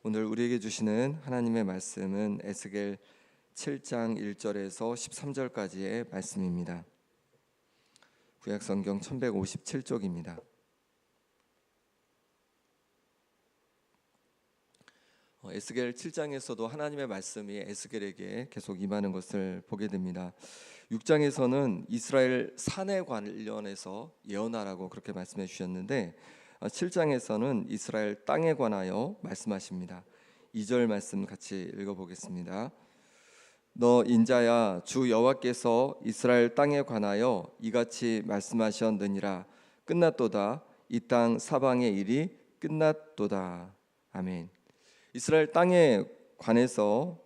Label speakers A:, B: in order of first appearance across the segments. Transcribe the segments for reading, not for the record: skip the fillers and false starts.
A: 오늘 우리에게 주시는 하나님의 말씀은 에스겔 7장 1절에서 13절까지의 말씀입니다. 구약성경 1157쪽입니다. 에스겔 7장에서도 하나님의 말씀이 에스겔에게 계속 임하는 것을 보게 됩니다. 6장에서는 이스라엘 산에 관련해서 예언하라고 그렇게 말씀해 주셨는데 7장에서는 이스라엘 땅에 관하여 말씀하십니다. 2절 말씀 같이 읽어보겠습니다. 너 인자야, 주 여호와께서 이스라엘 땅에 관하여 이같이 말씀하셨느니라. 끝났도다. 이 땅 사방의 일이 끝났도다. 아멘. 이스라엘 땅에 관해서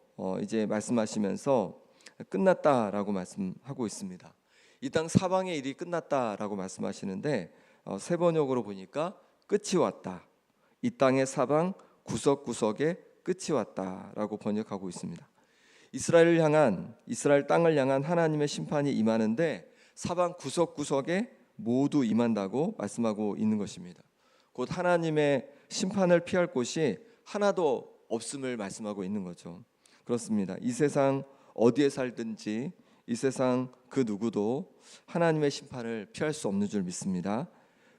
A: 이제 말씀하시면서 끝났다라고 말씀하고 있습니다. 이 땅 사방의 일이 끝났다라고 말씀하시는데 세 번역으로 보니까 끝이 왔다. 이 땅의 사방 구석구석에 끝이 왔다라고 번역하고 있습니다. 이스라엘 땅을 향한 하나님의 심판이 임하는데 사방 구석구석에 모두 임한다고 말씀하고 있는 것입니다. 곧 하나님의 심판을 피할 곳이 하나도 없음을 말씀하고 있는 거죠. 그렇습니다. 이 세상 어디에 살든지 이 세상 그 누구도 하나님의 심판을 피할 수 없는 줄 믿습니다.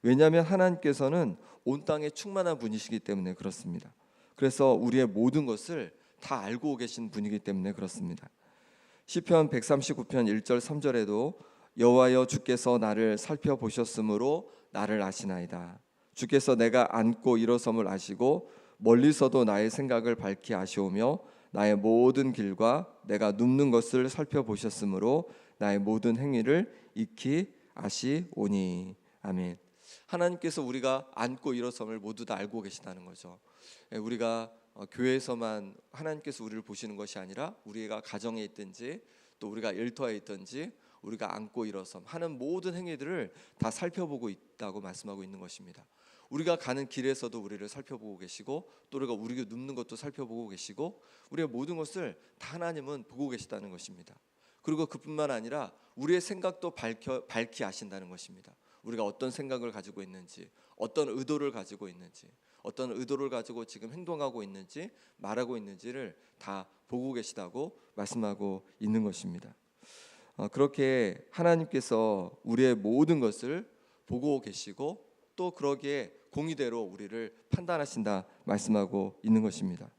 A: 왜냐하면 하나님께서는 온 땅에 충만한 분이시기 때문에 그렇습니다. 그래서 우리의 모든 것을 다 알고 계신 분이기 때문에 그렇습니다. 시편 139편 1절 3절에도 여호와여 주께서 나를 살펴보셨으므로 나를 아시나이다. 주께서 내가 앉고 일어섬을 아시고 멀리서도 나의 생각을 밝히 아시오며 나의 모든 길과 내가 눕는 것을 살펴보셨으므로 나의 모든 행위를 익히 아시오니. 아멘. 하나님께서 우리가 앉고 일어섬을 모두 다 알고 계시다는 거죠. 우리가 교회에서만 하나님께서 우리를 보시는 것이 아니라 우리가 가정에 있든지 또 우리가 일터에 있든지 우리가 앉고 일어섬 하는 모든 행위들을 다 살펴보고 있다고 말씀하고 있는 것입니다. 우리가 가는 길에서도 우리를 살펴보고 계시고 또 우리가 눕는 것도 살펴보고 계시고 우리의 모든 것을 다 하나님은 보고 계시다는 것입니다. 그리고 그뿐만 아니라 우리의 생각도 밝히 아신다는 것입니다. 우리가 어떤 생각을 가지고 있는지, 어떤 의도를 가지고 있는지, 어떤 의도를 가지고 지금 행동하고 있는지 말하고 있는지를 다 보고 계시다고 말씀하고 있는 것입니다. 그렇게 하나님께서 우리의 모든 것을 보고 계시고 또 그러기에 공의대로 우리를 판단하신다 말씀하고 있는 것입니다.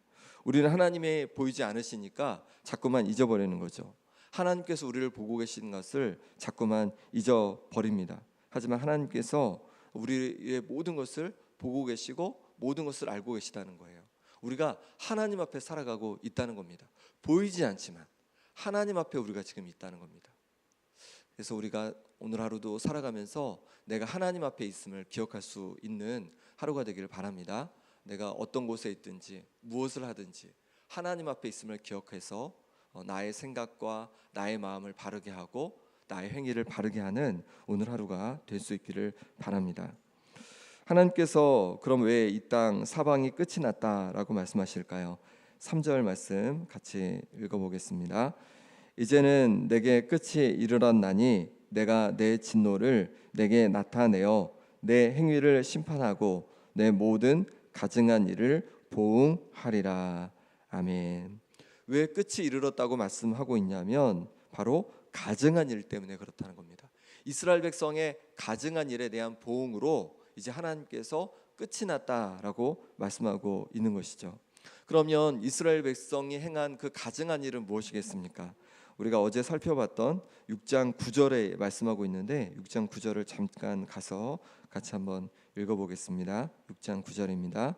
A: 우리는 하나님이 보이지 않으시니까 자꾸만 잊어버리는 거죠. 하나님께서 우리를 보고 계신 것을 자꾸만 잊어버립니다. 하지만 하나님께서 우리의 모든 것을 보고 계시고 모든 것을 알고 계시다는 거예요. 우리가 하나님 앞에 살아가고 있다는 겁니다. 보이지 않지만 하나님 앞에 우리가 지금 있다는 겁니다. 그래서 우리가 오늘 하루도 살아가면서 내가 하나님 앞에 있음을 기억할 수 있는 하루가 되기를 바랍니다. 내가 어떤 곳에 있든지 무엇을 하든지 하나님 앞에 있음을 기억해서 나의 생각과 나의 마음을 바르게 하고 나의 행위를 바르게 하는 오늘 하루가 될 수 있기를 바랍니다. 하나님께서 그럼 왜 이 땅 사방이 끝이 났다라고 말씀하실까요? 3절 말씀 같이 읽어보겠습니다. 이제는 내게 끝이 이르렀나니 내가 내 진노를 내게 나타내어 내 행위를 심판하고 내 모든 가증한 일을 보응하리라. 아멘. 왜 끝이 이르렀다고 말씀하고 있냐면 바로 가증한 일 때문에 그렇다는 겁니다. 이스라엘 백성의 가증한 일에 대한 보응으로 이제 하나님께서 끝이 났다라고 말씀하고 있는 것이죠. 그러면 이스라엘 백성이 행한 그 가증한 일은 무엇이겠습니까? 우리가 어제 살펴봤던 6장 9절에 말씀하고 있는데 6장 9절을 잠깐 가서 같이 한번 읽어보겠습니다. 6장 9절입니다.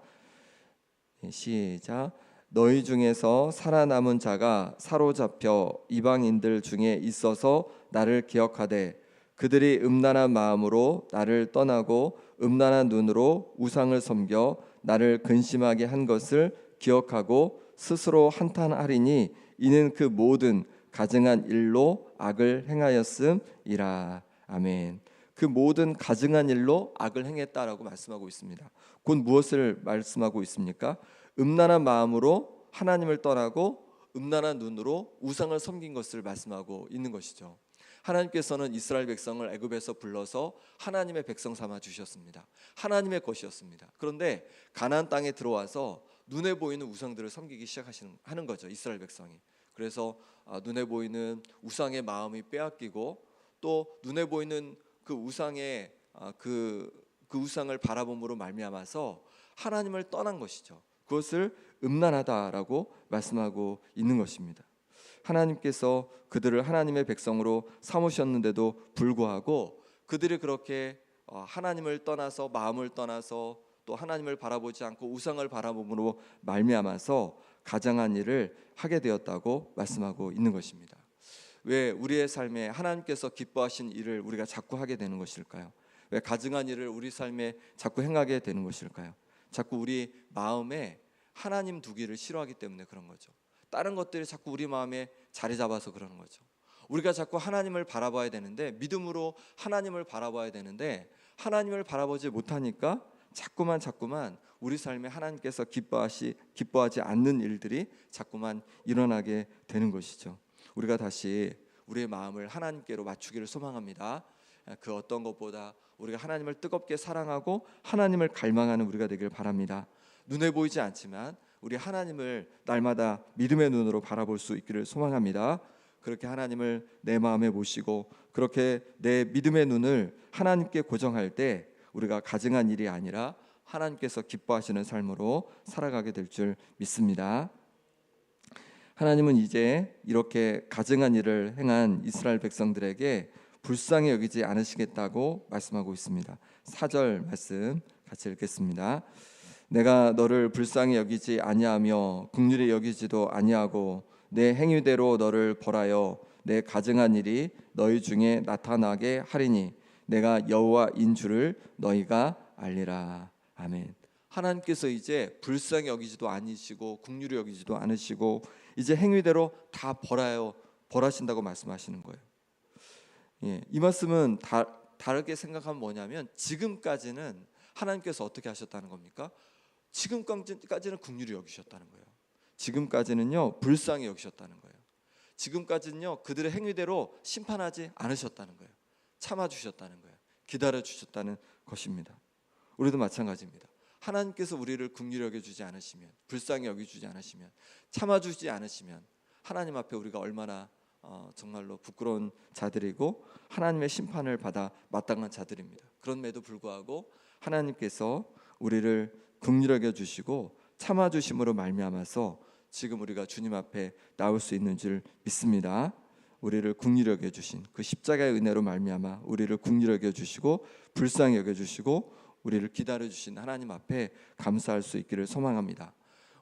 A: 시작. 너희 중에서 살아남은 자가 사로잡혀 이방인들 중에 있어서 나를 기억하되 그들이 음란한 마음으로 나를 떠나고 음란한 눈으로 우상을 섬겨 나를 근심하게 한 것을 기억하고 스스로 한탄하리니 이는 그 모든 가증한 일로 악을 행하였음이라. 아멘. 그 모든 가증한 일로 악을 행했다라고 말씀하고 있습니다. 곧 무엇을 말씀하고 있습니까? 음란한 마음으로 하나님을 떠나고 음란한 눈으로 우상을 섬긴 것을 말씀하고 있는 것이죠. 하나님께서는 이스라엘 백성을 애굽에서 불러서 하나님의 백성 삼아 주셨습니다. 하나님의 것이었습니다. 그런데 가나안 땅에 들어와서 눈에 보이는 우상들을 섬기기 하는 거죠, 이스라엘 백성이. 그래서 눈에 보이는 우상의 마음이 빼앗기고 또 눈에 보이는 그 우상의 그 우상을 바라봄으로 말미암아서 하나님을 떠난 것이죠. 그것을 음란하다라고 말씀하고 있는 것입니다. 하나님께서 그들을 하나님의 백성으로 삼으셨는데도 불구하고 그들이 그렇게 하나님을 떠나서 마음을 떠나서 또 하나님을 바라보지 않고 우상을 바라봄으로 말미암아서 가증한 일을 하게 되었다고 말씀하고 있는 것입니다. 왜 우리의 삶에 하나님께서 기뻐하신 일을 우리가 자꾸 하게 되는 것일까요? 왜 가증한 일을 우리 삶에 자꾸 행하게 되는 것일까요? 자꾸 우리 마음에 하나님 두기를 싫어하기 때문에 그런 거죠. 다른 것들이 자꾸 우리 마음에 자리 잡아서 그러는 거죠. 우리가 자꾸 하나님을 바라봐야 되는데, 믿음으로 하나님을 바라봐야 되는데 하나님을 바라보지 못하니까 자꾸만 우리 삶에 하나님께서 기뻐하지 않는 일들이 자꾸만 일어나게 되는 것이죠. 우리가 다시 우리의 마음을 하나님께로 맞추기를 소망합니다. 그 어떤 것보다 우리가 하나님을 뜨겁게 사랑하고 하나님을 갈망하는 우리가 되길 바랍니다. 눈에 보이지 않지만 우리 하나님을 날마다 믿음의 눈으로 바라볼 수 있기를 소망합니다. 그렇게 하나님을 내 마음에 모시고 그렇게 내 믿음의 눈을 하나님께 고정할 때 우리가 가증한 일이 아니라 하나님께서 기뻐하시는 삶으로 살아가게 될 줄 믿습니다. 하나님은 이제 이렇게 가증한 일을 행한 이스라엘 백성들에게 불쌍히 여기지 않으시겠다고 말씀하고 있습니다. 4절 말씀 같이 읽겠습니다. 내가 너를 불쌍히 여기지 아니하며 긍휼히 여기지도 아니하고 내 행위대로 너를 벌하여 내 가증한 일이 너희 중에 나타나게 하리니 내가 여호와인 줄을 너희가 알리라. 아멘. 하나님께서 이제 불쌍히 여기지도 않으시고 긍휼히 여기지도 않으시고 이제 행위대로 다 벌하신다고 말씀하시는 거예요. 이 말씀은 다르게 생각하면 뭐냐면, 지금까지는 하나님께서 어떻게 하셨다는 겁니까? 지금까지는 긍휼히 여기셨다는 거예요. 지금까지는요 불쌍히 여기셨다는 거예요. 지금까지는요 그들의 행위대로 심판하지 않으셨다는 거예요. 참아주셨다는 거예요. 기다려주셨다는 것입니다. 우리도 마찬가지입니다. 하나님께서 우리를 긍휼히 여겨주지 않으시면, 불쌍히 여겨주지 않으시면, 참아주지 않으시면 하나님 앞에 우리가 얼마나 정말로 부끄러운 자들이고 하나님의 심판을 받아 마땅한 자들입니다. 그럼에도 불구하고 하나님께서 우리를 긍휼히 여겨주시고 참아주심으로 말미암아서 지금 우리가 주님 앞에 나올 수 있는 줄 믿습니다. 우리를 긍휼히 여겨주신 그 십자가의 은혜로 말미암아 우리를 긍휼히 여겨주시고 불쌍히 여겨주시고 우리를 기다려주신 하나님 앞에 감사할 수 있기를 소망합니다.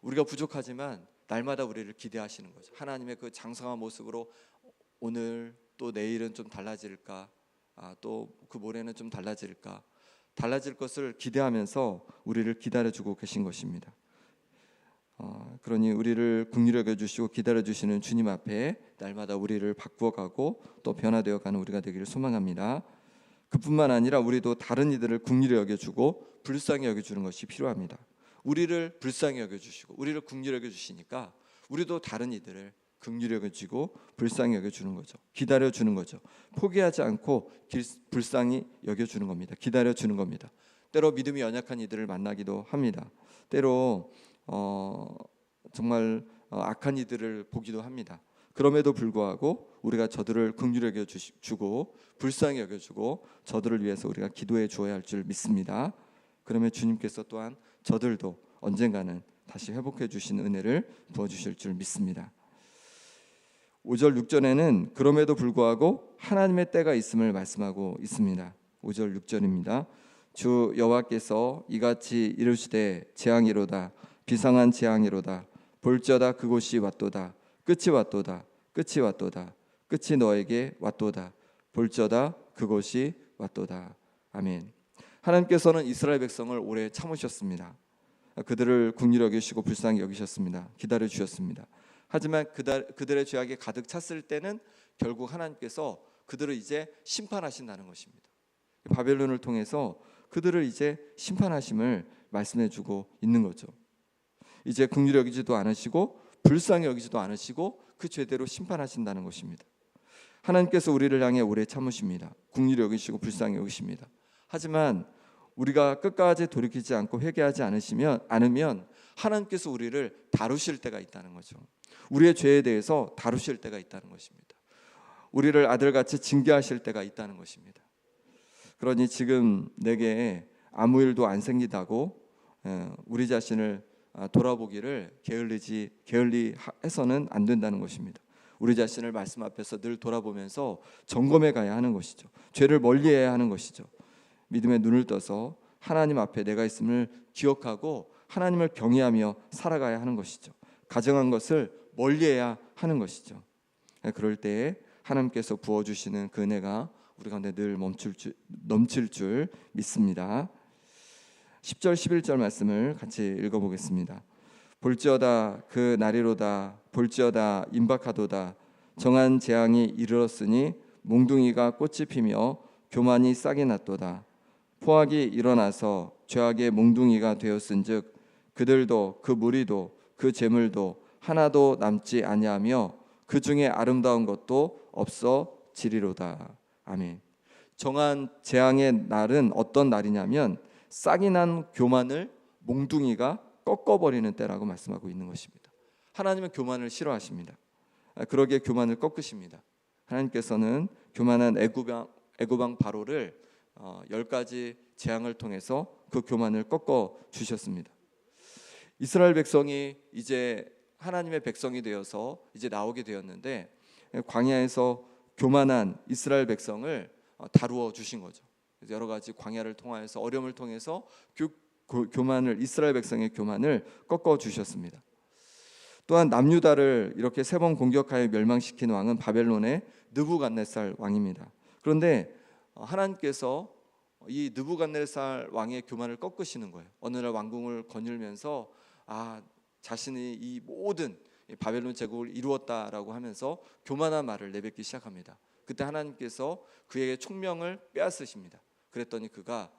A: 우리가 부족하지만 날마다 우리를 기대하시는 거죠. 하나님의 그 장성한 모습으로 오늘 또 내일은 좀 달라질까, 또 그 모레는 좀 달라질까, 달라질 것을 기대하면서 우리를 기다려주고 계신 것입니다. 그러니 우리를 긍휼히 여겨주시고 기다려주시는 주님 앞에 날마다 우리를 바꾸어가고 또 변화되어가는 우리가 되기를 소망합니다. 그뿐만 아니라 우리도 다른 이들을 긍휼히 여겨주고 불쌍히 여겨주는 것이 필요합니다. 우리를 불쌍히 여겨주시고 우리를 긍휼히 여겨주시니까 우리도 다른 이들을 긍휼히 여겨주고 불쌍히 여겨주는 거죠. 기다려주는 거죠. 포기하지 않고 불쌍히 여겨주는 겁니다. 기다려주는 겁니다. 때로 믿음이 연약한 이들을 만나기도 합니다. 때로 정말 악한 이들을 보기도 합니다. 그럼에도 불구하고 우리가 저들을 긍휼히 여겨주고 불쌍히 여겨주고 저들을 위해서 우리가 기도해 주어야 할 줄 믿습니다. 그러면 주님께서 또한 저들도 언젠가는 다시 회복해 주신 은혜를 부어주실 줄 믿습니다. 5절 6절에는 그럼에도 불구하고 하나님의 때가 있음을 말씀하고 있습니다. 5절 6절입니다. 주 여호와께서 이같이 이르시되 재앙이로다 비상한 재앙이로다 볼지어다 그곳이 왔도다 끝이 왔도다 끝이 왔도다 끝이 너에게 왔도다 볼지어다 그곳이 왔도다. 아멘. 하나님께서는 이스라엘 백성을 오래 참으셨습니다. 그들을 긍휼히 여기시고 불쌍히 여기셨습니다. 기다려 주셨습니다. 하지만 그들의 죄악이 가득 찼을 때는 결국 하나님께서 그들을 이제 심판하신다는 것입니다. 바벨론을 통해서 그들을 이제 심판하심을 말씀해 주고 있는 거죠. 이제 긍휼히 여기지도 않으시고 불쌍히 여기지도 않으시고 그 죄대로 심판하신다는 것입니다. 하나님께서 우리를 향해 오래 참으십니다. 긍휼히 여기시고 불쌍히 여기십니다. 하지만 우리가 끝까지 돌이키지 않고 회개하지 않으면 하나님께서 우리를 다루실 때가 있다는 거죠. 우리의 죄에 대해서 다루실 때가 있다는 것입니다. 우리를 아들같이 징계하실 때가 있다는 것입니다. 그러니 지금 내게 아무 일도 안 생기다고 우리 자신을 돌아보기를 게을리해서는 안 된다는 것입니다. 우리 자신을 말씀 앞에서 늘 돌아보면서 점검해 가야 하는 것이죠. 죄를 멀리해야 하는 것이죠. 믿음의 눈을 떠서 하나님 앞에 내가 있음을 기억하고 하나님을 경외하며 살아가야 하는 것이죠. 가정한 것을 멀리해야 하는 것이죠. 그럴 때에 하나님께서 부어주시는 그 은혜가 우리 가운데 늘 넘칠 줄 믿습니다. 10절 11절 말씀을 같이 읽어보겠습니다. 볼지어다 그 날이로다 볼지어다 임박하도다 정한 재앙이 이르렀으니 몽둥이가 꽃이 피며 교만이 싹이 났도다. 포악이 일어나서 죄악의 몽둥이가 되었은즉 그들도 그 무리도 그 재물도 하나도 남지 아니하며 그 중에 아름다운 것도 없어지리로다. 아멘. 정한 재앙의 날은 어떤 날이냐면 싹이 난 교만을 몽둥이가 꺾어버리는 때라고 말씀하고 있는 것입니다. 하나님은 교만을 싫어하십니다. 그러기에 교만을 꺾으십니다. 하나님께서는 교만한 애굽왕 바로를 10가지 재앙을 통해서 그 교만을 꺾어 주셨습니다. 이스라엘 백성이 이제 하나님의 백성이 되어서 이제 나오게 되었는데 광야에서 교만한 이스라엘 백성을 다루어 주신 거죠. 여러 가지 광야를 통하여서 어려움을 통해서 교만을 이스라엘 백성의 교만을 꺾어 주셨습니다. 또한 남유다를 이렇게 3번 공격하여 멸망시킨 왕은 바벨론의 느부갓네살 왕입니다. 그런데 하나님께서 이 느부갓네살 왕의 교만을 꺾으시는 거예요. 어느 날 왕궁을 거닐면서 자신이 이 모든 바벨론 제국을 이루었다라고 하면서 교만한 말을 내뱉기 시작합니다. 그때 하나님께서 그에게 총명을 빼앗으십니다. 그랬더니 그가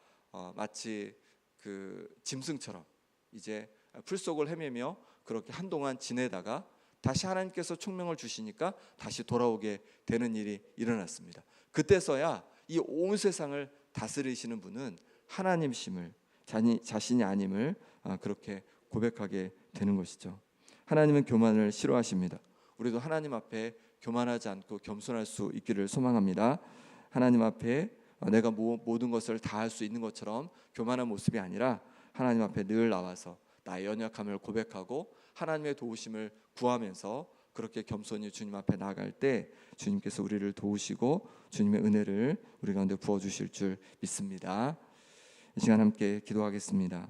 A: 마치 그 짐승처럼 이제 풀속을 헤매며 그렇게 한동안 지내다가 다시 하나님께서 총명을 주시니까 다시 돌아오게 되는 일이 일어났습니다. 그때서야 이 온 세상을 다스리시는 분은 하나님심을 자신이 아님을 그렇게 고백하게 되는 것이죠. 하나님은 교만을 싫어하십니다. 우리도 하나님 앞에 교만하지 않고 겸손할 수 있기를 소망합니다. 하나님 앞에 내가 모든 것을 다 할 수 있는 것처럼 교만한 모습이 아니라 하나님 앞에 늘 나와서 나의 연약함을 고백하고 하나님의 도우심을 구하면서 그렇게 겸손히 주님 앞에 나아갈 때 주님께서 우리를 도우시고 주님의 은혜를 우리 가운데 부어주실 줄 믿습니다. 이 시간 함께 기도하겠습니다.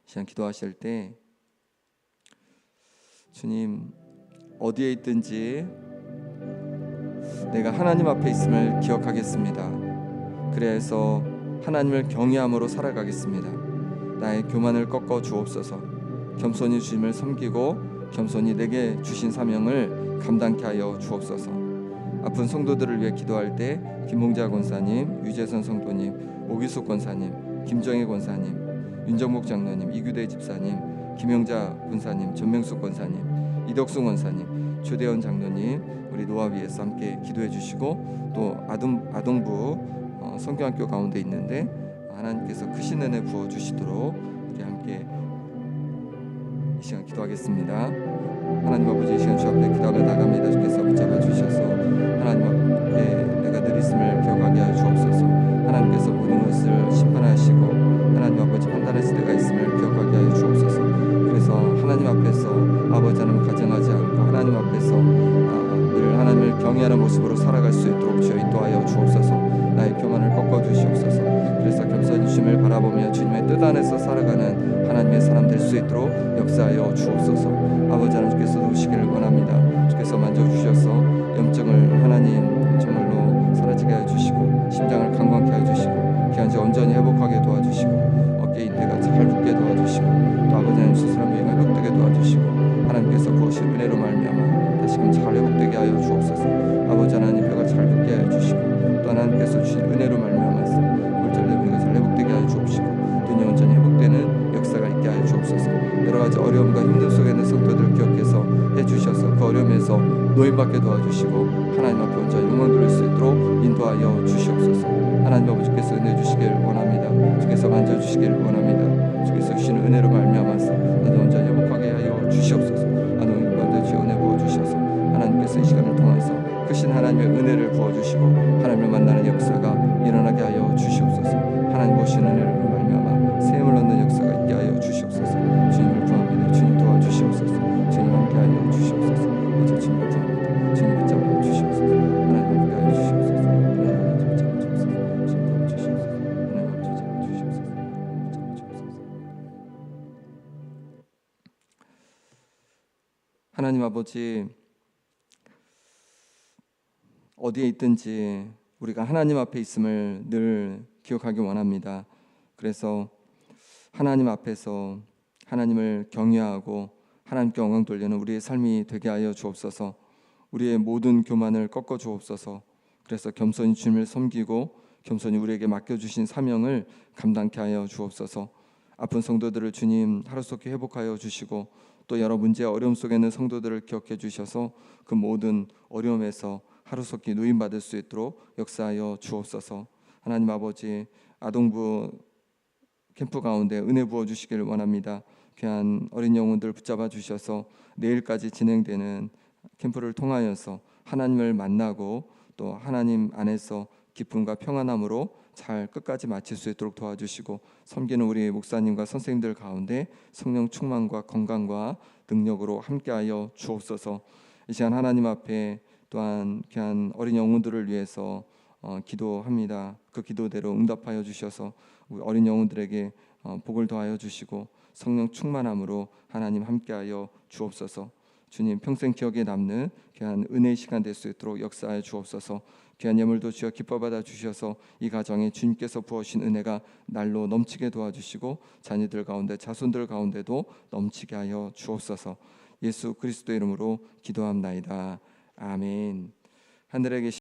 A: 이 시간 기도하실 때 주님, 어디에 있든지 내가 하나님 앞에 있음을 기억하겠습니다. 그래서 하나님을 경외함으로 살아가겠습니다. 나의 교만을 꺾어 주옵소서. 겸손히 주님을 섬기고 겸손히 내게 주신 사명을 감당케 하여 주옵소서. 아픈 성도들을 위해 기도할 때 김봉자 권사님, 유재선 성도님, 오기숙 권사님, 김정희 권사님, 윤정목 장로님, 이규대 집사님, 김영자 권사님, 전명숙 권사님, 이덕수 권사님, 조대원 장로님, 우리 노아위에서 함께 기도해 주시고 또 아동부 성경학교 가운데 있는데 하나님께서 크신 은혜 부어 주시도록 우리 함께 이 시간 기도하겠습니다. 하나님 아버지, 이 시간 주 앞에 기도하며 나갑니다. 주께서 붙잡아 주셔서 하나님 앞에 내가 늘 있음을 기억하게 하여 주옵소서. 하나님께서 모든 것을 심판하시고 하나님 아버지 판단하실 때가 있음을 기억하게 하여 주옵소서. 그래서 하나님 앞에서 아버지 하나님 가정하지 않고 하나님 앞에서 늘 하나님을 경외하는 모습으로 살아갈 수 있도록 주여 인도하여 주옵소서. 나의 교만을 꺾어 주시옵소서. 그래서 겸손히 주님을 바라보며 주님의 뜻 안에서 살아가는 하나님의 사람 될 수 있도록 역사하여 주옵소서. 아버지 하나님 주께서 도우시기를 원합니다. 주께서 만져주셔서 염증을 하나님 정말로 사라지게 하여 주시고 심장을 강건케 하여 주시고 기한제 온전히 회복하게 도와주시고 어깨 인대가 잘 붙게 도와주시고 또 아버지 하나님 수술한 부위가 회복되게 도와주시고 하나님께서 부으신 은혜로 말미암아 다시금 잘 회복되게 하여 주옵소서. 아버지 하나님 뼈가 잘 붙게 하여 주시고 또 하나님께서 주신 은혜로 말미암아서 골절된 부위가 잘 회복되게 하여 주옵시고 눈이 온전히 회복되는 역사가 있게 하여 주옵소서. 여러 가지 어려움과 힘든 속에 있는 성도들을 기억해서 해주셔서 그 어려움에서 노임받게 도와주시고 하나님 앞에 혼자 영광 돌릴 수 있도록 인도하여 주시옵소서. 하나님 아버지께서 은혜 주시길 원합니다. 주께서 만져주시길 원합니다. 주께서 주시는 은혜로 말미암아서 나도 혼자 회복하게 하여 주시옵소서. 하나님과 주의 은혜 부어주셔서 하나님께서 이 시간을 통해서 크신 하나님의 은혜를 부어주시고 하나님을 만나는 역사가 일어나게 하여 주시옵소서. 하나님 보시는 은혜로 말미암아 세임을 얻는 역사가 있게 하여 주시옵소서. 주님을 구합니다. 주님 도와주시옵소서. 주님 함께 하여 주시옵소서. 이제 주님을 구합니다. 주님 붙잡아 주시옵소서. 하나님 함께 하여 주시옵소서. 하나님 붙잡아 주시옵소서. 주님 도와주시옵소서. 하나님 붙잡아 주시옵소서. 붙잡아 주시옵소서. 하나님 아버지, 어디에 있든지 우리가 하나님 앞에 있음을 늘 기억하기 원합니다. 그래서 하나님 앞에서 하나님을 경외하고 하나님께 영광 돌리는 우리의 삶이 되게 하여 주옵소서. 우리의 모든 교만을 꺾어 주옵소서. 그래서 겸손히 주님을 섬기고 겸손히 우리에게 맡겨주신 사명을 감당케 하여 주옵소서. 아픈 성도들을 주님 하루속히 회복하여 주시고 또 여러 문제 어려움 속에 있는 성도들을 기억해 주셔서 그 모든 어려움에서 하루속히 누임받을 수 있도록 역사하여 주옵소서. 하나님 아버지, 아동부 캠프 가운데 은혜 부어 주시기를 원합니다. 귀한 어린 영혼들 붙잡아 주셔서 내일까지 진행되는 캠프를 통하여서 하나님을 만나고 또 하나님 안에서 기쁨과 평안함으로 잘 끝까지 마칠 수 있도록 도와주시고 섬기는 우리 목사님과 선생님들 가운데 성령 충만과 건강과 능력으로 함께하여 주옵소서. 이 시간 하나님 앞에 또한 귀한 어린 영혼들을 위해서 기도합니다. 그 기도대로 응답하여 주셔서 우리 어린 영혼들에게 복을 더하여 주시고 성령 충만함으로 하나님 함께하여 주옵소서. 주님 평생 기억에 남는 귀한 은혜의 시간 될 수 있도록 역사하여 주옵소서. 귀한 예물도 주여 기뻐 받아 주셔서 이 가정에 주님께서 부어주신 은혜가 날로 넘치게 도와주시고 자녀들 가운데 자손들 가운데도 넘치게 하여 주옵소서. 예수 그리스도 이름으로 기도합나이다. 아멘. 하늘에 계신